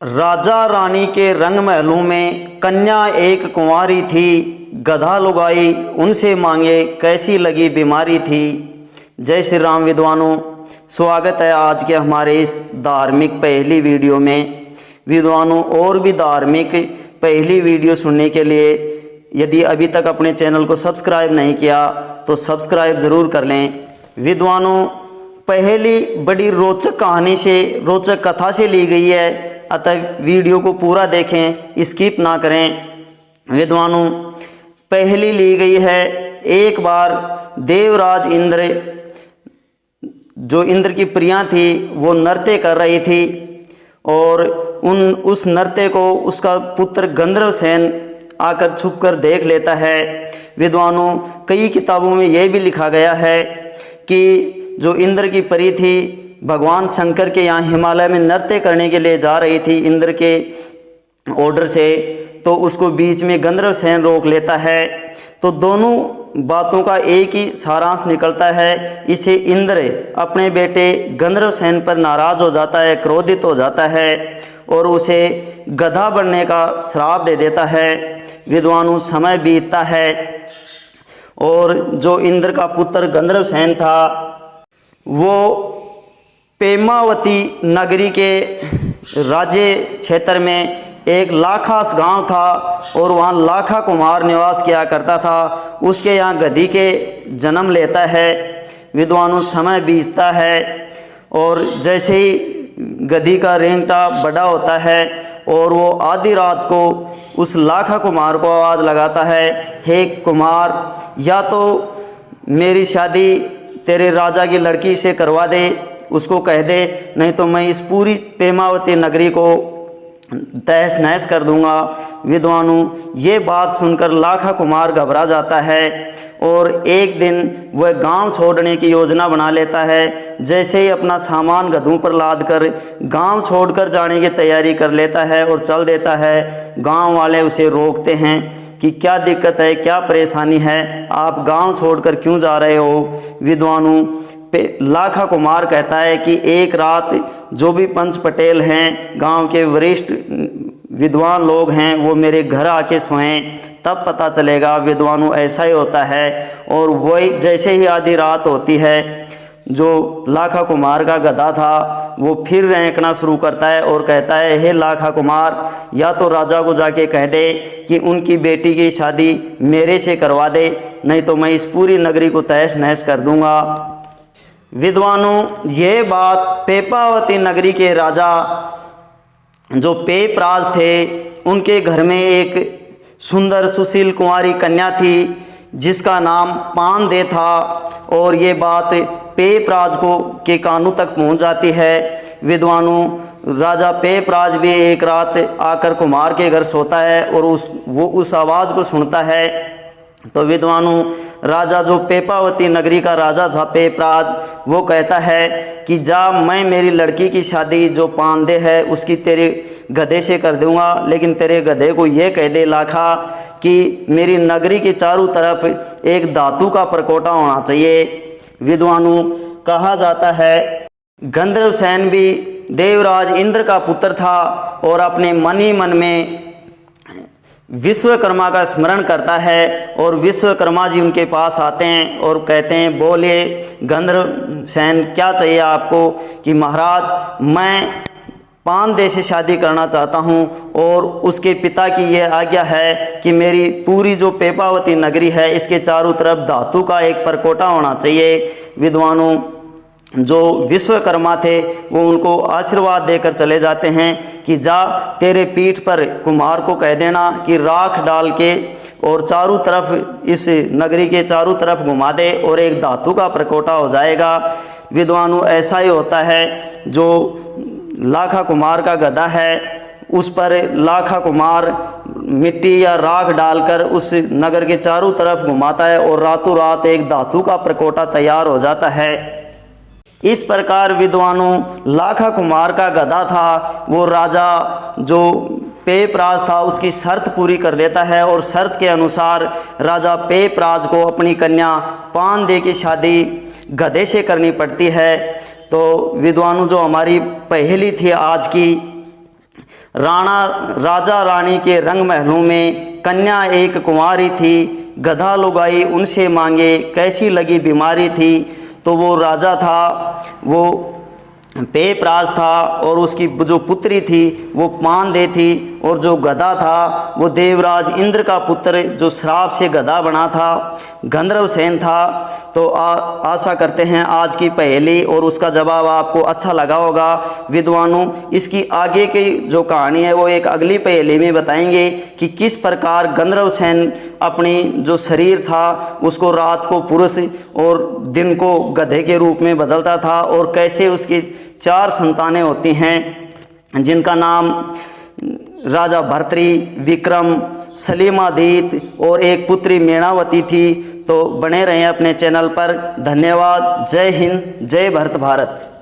राजा रानी के रंग महलों में कन्या एक कुंवारी थी। गधा लुगाई उनसे मांगे कैसी लगी बीमारी थी। जय श्री राम विद्वानों, स्वागत है आज के हमारे इस धार्मिक पहली वीडियो में। विद्वानों, और भी धार्मिक पहली वीडियो सुनने के लिए यदि अभी तक अपने चैनल को सब्सक्राइब नहीं किया तो सब्सक्राइब ज़रूर कर लें। विद्वानों, पहली बड़ी रोचक कहानी से, रोचक कथा से ली गई है, अतः वीडियो को पूरा देखें, स्किप ना करें। विद्वानों, पहली ली गई है, एक बार देवराज इंद्र, जो इंद्र की प्रिया थी, वो नृत्य कर रही थी और उस नृत्य को उसका पुत्र गंधर्वसेन आकर छुपकर देख लेता है। विद्वानों, कई किताबों में यह भी लिखा गया है कि जो इंद्र की परी थी, भगवान शंकर के यहाँ हिमालय में नृत्य करने के लिए जा रही थी इंद्र के ऑर्डर से, तो उसको बीच में गंधर्वसेन रोक लेता है। तो दोनों बातों का एक ही सारांश निकलता है। इसे इंद्र अपने बेटे गंधर्वसेन पर नाराज़ हो जाता है, क्रोधित हो जाता है और उसे गधा बनने का श्राप दे देता है। विद्वानों, समय बीतता है और जो इंद्र का पुत्र गंधर्वसेन था वो पेमावती नगरी के राज्य क्षेत्र में एक लाखास गांव था और वहाँ लाखा कुमार निवास किया करता था। उसके यहाँ गधी के जन्म लेता है। विद्वानों, समय बीतता है और जैसे ही गधी का रेंगटा बड़ा होता है और वो आधी रात को उस लाखा कुमार को आवाज़ लगाता है, हे कुमार, या तो मेरी शादी तेरे राजा की लड़की से करवा दे, उसको कह दे, नहीं तो मैं इस पूरी पेमावती नगरी को तहस नहस कर दूंगा। विद्वानों, ये बात सुनकर लाखा कुमार घबरा जाता है और एक दिन वह गांव छोड़ने की योजना बना लेता है। जैसे ही अपना सामान गधों पर लाद कर गांव छोड़कर जाने की तैयारी कर लेता है और चल देता है। गांव वाले उसे रोकते हैं कि क्या दिक्कत है, क्या परेशानी है, आप गांव छोड़कर क्यों जा रहे हो। विद्वानों, लाखा कुमार कहता है कि एक रात जो भी पंच पटेल हैं, गांव के वरिष्ठ विद्वान लोग हैं, वो मेरे घर आके सोएं, तब पता चलेगा। विद्वानों, ऐसा ही होता है और वही जैसे ही आधी रात होती है, जो लाखा कुमार का गधा था वो फिर रेंकना शुरू करता है और कहता है, हे लाखा कुमार, या तो राजा को जाके कह दे कि उनकी बेटी की शादी मेरे से करवा दे, नहीं तो मैं इस पूरी नगरी को तहस नहस कर दूंगा। विद्वानों, ये बात पेपावती नगरी के राजा जो पेपराज थे, उनके घर में एक सुंदर सुशील कुंवारी कन्या थी जिसका नाम पानदे था और ये बात पेपराज को के कानों तक पहुंच जाती है। विद्वानों, राजा पेपराज भी एक रात आकर कुमार के घर सोता है और वो उस आवाज़ को सुनता है। तो विद्वानों, राजा जो पेपावती नगरी का राजा था पेपराज, वो कहता है कि जा, मैं मेरी लड़की की शादी जो पानदे है उसकी तेरे गधे से कर दूंगा, लेकिन तेरे गधे को ये कह दे लाखा कि मेरी नगरी के चारों तरफ एक धातु का परकोटा होना चाहिए। विद्वानों, कहा जाता है गंधर्वसेन भी देवराज इंद्र का पुत्र था और अपने मन ही मन में विश्वकर्मा का स्मरण करता है और विश्वकर्मा जी उनके पास आते हैं और कहते हैं, बोले गंधर्वसेन, क्या चाहिए आपको। कि महाराज, मैं पानदे से शादी करना चाहता हूं और उसके पिता की यह आज्ञा है कि मेरी पूरी जो पेपावती नगरी है इसके चारों तरफ धातु का एक परकोटा होना चाहिए। विद्वानों, जो विश्वकर्मा थे वो उनको आशीर्वाद देकर चले जाते हैं कि जा, तेरे पीठ पर कुमार को कह देना कि राख डाल के और चारों तरफ इस नगरी के चारों तरफ घुमा दे और एक धातु का परकोटा हो जाएगा। विद्वानों, ऐसा ही होता है। जो लाखा कुमार का गधा है उस पर लाखा कुमार मिट्टी या राख डालकर उस नगर के चारों तरफ घुमाता है और रातों रात एक धातु का परकोटा तैयार हो जाता है। इस प्रकार विद्वानों, लाखा कुमार का गधा था वो राजा जो पेपराज था उसकी शर्त पूरी कर देता है और शर्त के अनुसार राजा पेपराज को अपनी कन्या पानदे की शादी गधे से करनी पड़ती है। तो विद्वानों, जो हमारी पहेली थी आज की, राजा रानी के रंग महलों में कन्या एक कुंवारी थी, गधा लुगाई उनसे मांगे कैसी लगी बीमारी थी। तो वो राजा था, वो पेपराज था, और उसकी जो पुत्री थी वो पांदे थी, और जो गधा था वो देवराज इंद्र का पुत्र जो श्राप से गधा बना था, गंधर्वसेन था। तो आशा करते हैं आज की पहेली और उसका जवाब आपको अच्छा लगा होगा विद्वानों। इसकी आगे की जो कहानी है वो एक अगली पहेली में बताएंगे कि किस प्रकार गंधर्वसेन अपनी जो शरीर था उसको रात को पुरुष और दिन को गधे के रूप में बदलता था, और कैसे उसकी 4 संतानें होती हैं जिनका नाम राजा भर्तृ, विक्रम, सलीमादित और एक पुत्री मेणावती थी। तो बने रहें अपने चैनल पर। धन्यवाद। जय हिंद, जय भारत भारत।